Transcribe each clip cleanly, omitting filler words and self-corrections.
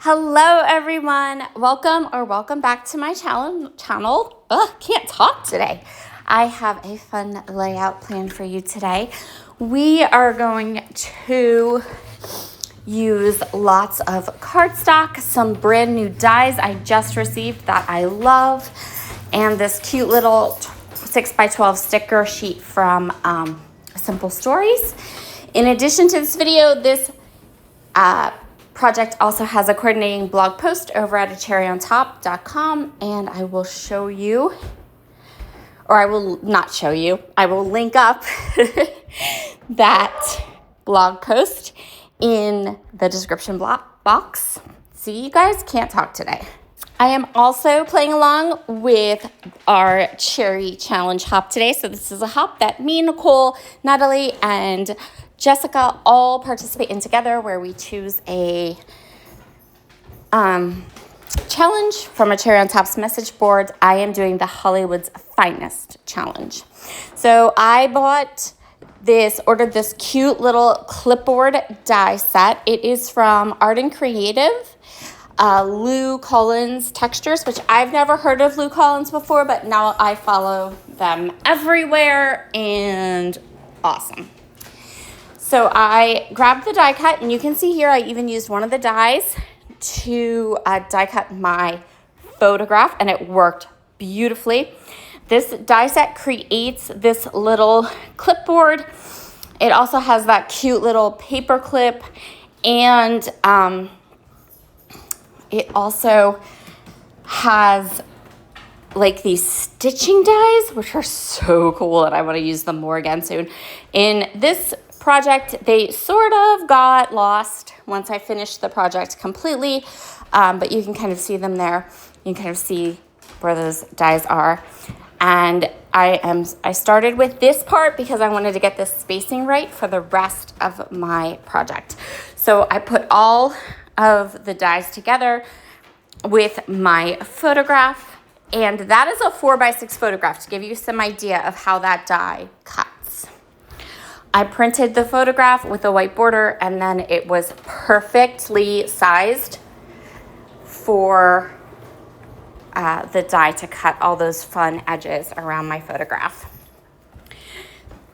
Hello everyone, welcome back to my channel. Can't talk today. I have a fun layout planned for you today. We are going to use lots of cardstock, some brand new dies I just received that I love, and this cute little 6x12 sticker sheet from Simple Stories. In addition to this video, this project also has a coordinating blog post over at acherryontop.com, and I will show you, or I will not show you, I will link up that blog post in the description box. See, you guys, can't talk today. I am also playing along with our cherry challenge hop today. So this is a hop that me, Nicole, Natalie, and Jessica all participate in together, where we choose a challenge from a Cherry on Top's message board. I am doing the Hollywood's Finest challenge. So I ordered this cute little clipboard die set. It is from Art and Creative, Lou Collins Textures, which I've never heard of Lou Collins before, but now I follow them everywhere, and awesome. So I grabbed the die cut, and you can see here I even used one of the dies to die cut my photograph, and it worked beautifully. This die set creates this little clipboard. It also has that cute little paper clip, and it also has like these stitching dies, which are so cool, and I want to use them more again soon. In this project, they sort of got lost once I finished the project completely, but you can kind of see them there. You can kind of see where those dies are. And I started with this part because I wanted to get this spacing right for the rest of my project. So I put all of the dies together with my photograph, and that is a 4x6 photograph to give you some idea of how that die cuts. I printed the photograph with a white border, and then it was perfectly sized for the die to cut all those fun edges around my photograph.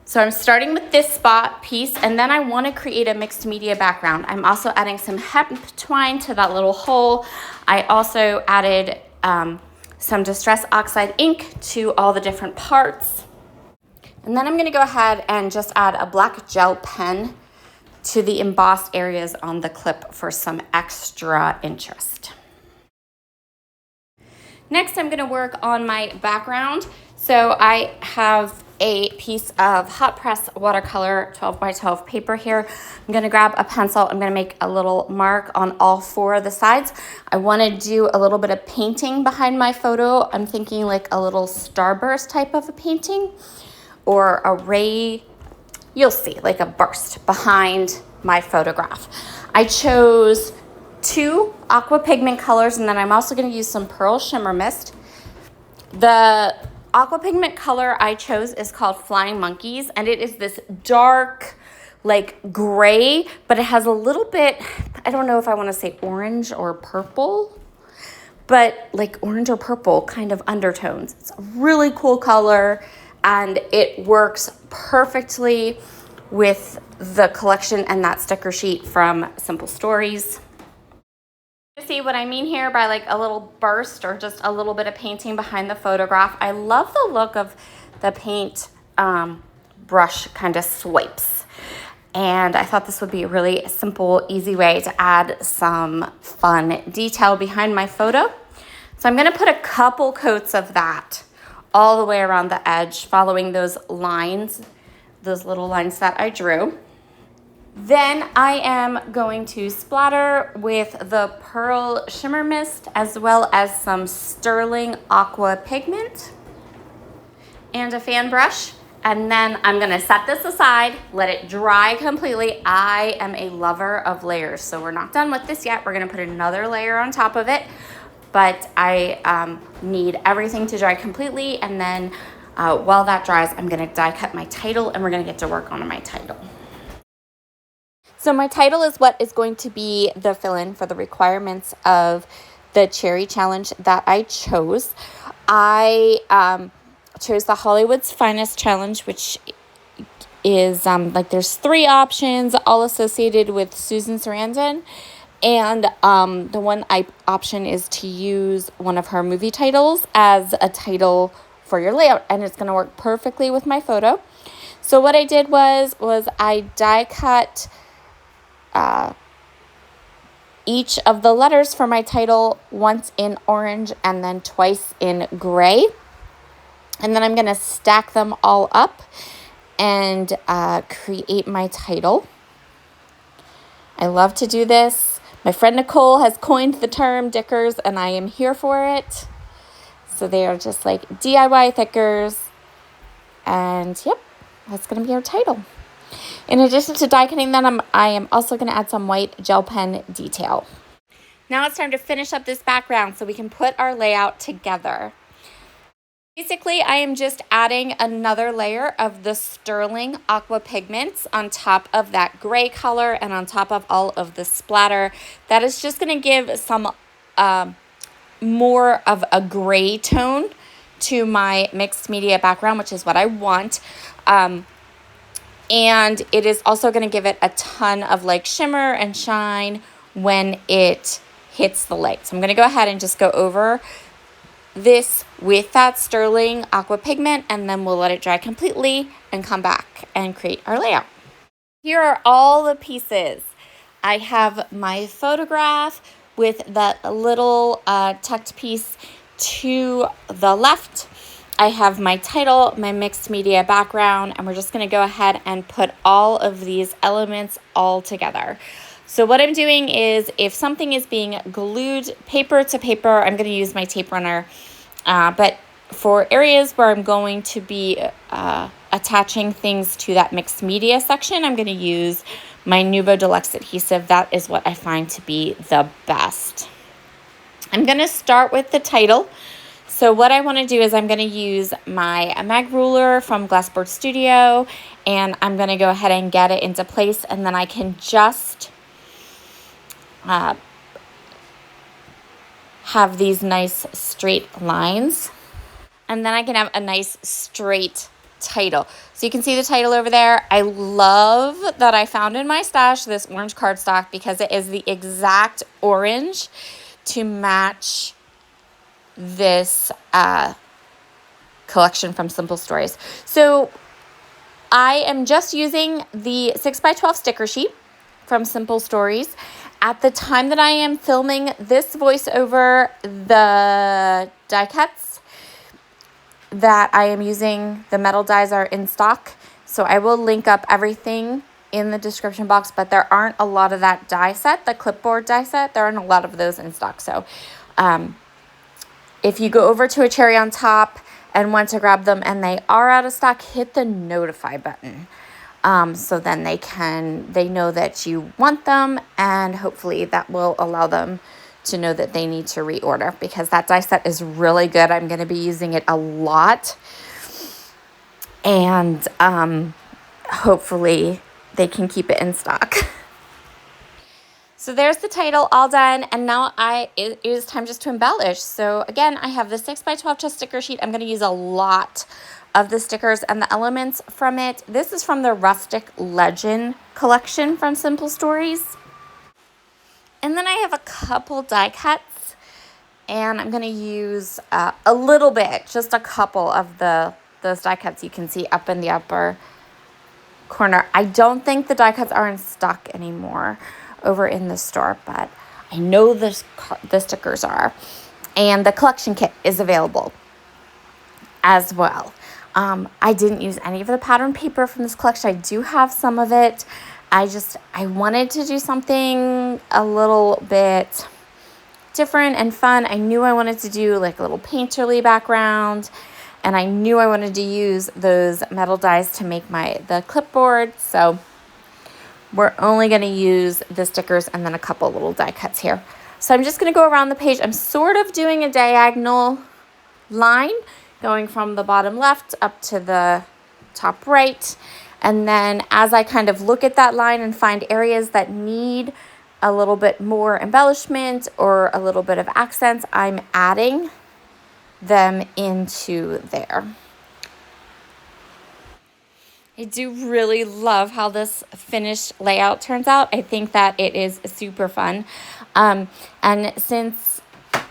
So I'm starting with this spot piece, and then I want to create a mixed media background. I'm also adding some hemp twine to that little hole. I also added some Distress Oxide ink to all the different parts. And then I'm going to go ahead and just add a black gel pen to the embossed areas on the clip for some extra interest. Next, I'm going to work on my background. So I have a piece of hot press watercolor 12x12 paper here. I'm going to grab a pencil. I'm going to make a little mark on all 4 of the sides. I want to do a little bit of painting behind my photo. I'm thinking like a little starburst type of a painting, or a ray, you'll see, like a burst behind my photograph. I chose 2 aqua pigment colors, and then I'm also going to use some Pearl Shimmer Mist. The aqua pigment color I chose is called Flying Monkeys, and it is this dark, like gray, but it has a little bit, I don't know if I want to say orange or purple, but like orange or purple kind of undertones. It's a really cool color, and it works perfectly with the collection and that sticker sheet from Simple Stories. See what I mean here by like a little burst or just a little bit of painting behind the photograph. I love the look of the paint brush kind of swipes, and I thought this would be a really simple, easy way to add some fun detail behind my photo. So I'm going to put a couple coats of that all the way around the edge, following those lines, those little lines that I drew. Then I am going to splatter with the Pearl Shimmer Mist, as well as some Sterling Aqua Pigment and a fan brush. And then I'm going to set this aside, let it dry completely. I am a lover of layers, so we're not done with this yet. We're going to put another layer on top of it, but I need everything to dry completely. And then while that dries, I'm going to die cut my title, and we're going to get to work on my title. So my title is what is going to be the fill-in for the requirements of the cherry challenge that I chose. I chose the Hollywood's Finest challenge, which is like there's 3 options all associated with Susan Sarandon. And the one option is to use one of her movie titles as a title for your layout, and it's going to work perfectly with my photo. So what I did was I die cut each of the letters for my title once in orange and then twice in gray. And then I'm going to stack them all up and create my title. I love to do this. My friend Nicole has coined the term Dickers, and I am here for it. So they are just like DIY thickers. And yep, that's going to be our title. In addition to die cutting them, I am also going to add some white gel pen detail. Now it's time to finish up this background so we can put our layout together. Basically, I am just adding another layer of the sterling aqua pigments on top of that gray color and on top of all of the splatter. That is just going to give some more of a gray tone to my mixed media background, which is what I want. And it is also going to give it a ton of like shimmer and shine when it hits the light. So I'm going to go ahead and just go over this with that sterling aqua pigment, and then we'll let it dry completely and come back and create our layout. Here are all the pieces. I have my photograph with that little tucked piece to the left. I have my title, my mixed media background, and we're just going to go ahead and put all of these elements all together. So what I'm doing is if something is being glued paper to paper, I'm going to use my tape runner. But for areas where I'm going to be attaching things to that mixed media section, I'm going to use my Nuvo Deluxe adhesive. That is what I find to be the best. I'm going to start with the title. So what I want to do is I'm going to use my mag ruler from Glassboard Studio, and I'm going to go ahead and get it into place, and then I can just have these nice straight lines, and then I can have a nice straight title. So you can see the title over there. I love that I found in my stash this orange cardstock because it is the exact orange to match this collection from Simple Stories. So I am just using the 6x12 sticker sheet from Simple Stories. At the time that I am filming this voiceover, the die cuts that I am using, the metal dies are in stock. So I will link up everything in the description box, but there aren't a lot of that die set, the clipboard die set. There aren't a lot of those in stock. So if you go over to a cherry on top and want to grab them and they are out of stock, hit the notify button. So then they know that you want them, and hopefully that will allow them to know that they need to reorder, because that die set is really good. I'm going to be using it a lot, and hopefully they can keep it in stock. So there's the title all done, and now it is time just to embellish. So again, I have the 6x12 chest sticker sheet. I'm going to use a lot of the stickers and the elements from it. This is from the Rustic Legend collection from Simple Stories. And then I have a couple die cuts, and I'm going to use a little bit, just a couple of those die cuts you can see up in the upper corner. I don't think the die cuts are in stock anymore over in the store, but I know the stickers are. And the collection kit is available as well. I didn't use any of the pattern paper from this collection. I do have some of it. I wanted to do something a little bit different and fun. I knew I wanted to do like a little painterly background, and I knew I wanted to use those metal dies to make the clipboard. So we're only going to use the stickers and then a couple little die cuts here. So I'm just going to go around the page. I'm sort of doing a diagonal line going from the bottom left up to the top right. And then as I kind of look at that line and find areas that need a little bit more embellishment or a little bit of accents, I'm adding them into there. I do really love how this finished layout turns out. I think that it is super fun. And since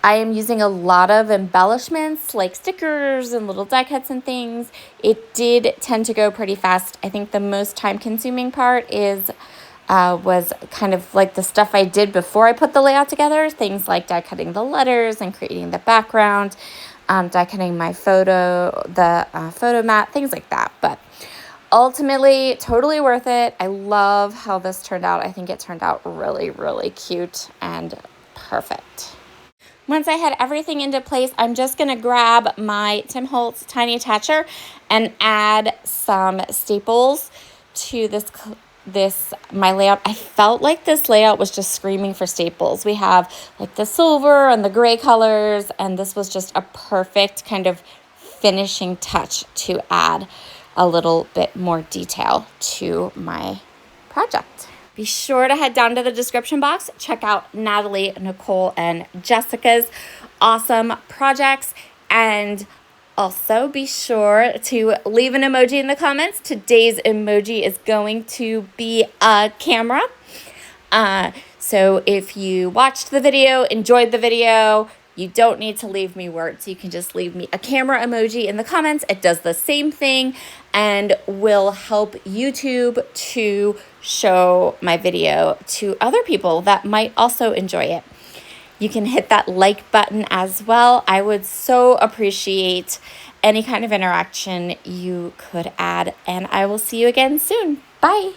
I am using a lot of embellishments like stickers and little die cuts and things, it did tend to go pretty fast. I think the most time consuming part was kind of like the stuff I did before I put the layout together, things like die cutting the letters and creating the background, die cutting my photo mat, things like that. But ultimately, totally worth it. I love how this turned out. I think it turned out really, really cute and perfect. Once I had everything into place, I'm just going to grab my Tim Holtz Tiny Attacher and add some staples to my layout. I felt like this layout was just screaming for staples. We have like the silver and the gray colors, and this was just a perfect kind of finishing touch to add a little bit more detail to my project. Be sure to head down to the description box, check out Natalie, Nicole, and Jessica's awesome projects, and also be sure to leave an emoji in the comments. Today's emoji is going to be a camera. So if you watched the video, enjoyed the video, you don't need to leave me words. You can just leave me a camera emoji in the comments. It does the same thing and will help YouTube to show my video to other people that might also enjoy it. You can hit that like button as well. I would so appreciate any kind of interaction you could add, and I will see you again soon. Bye.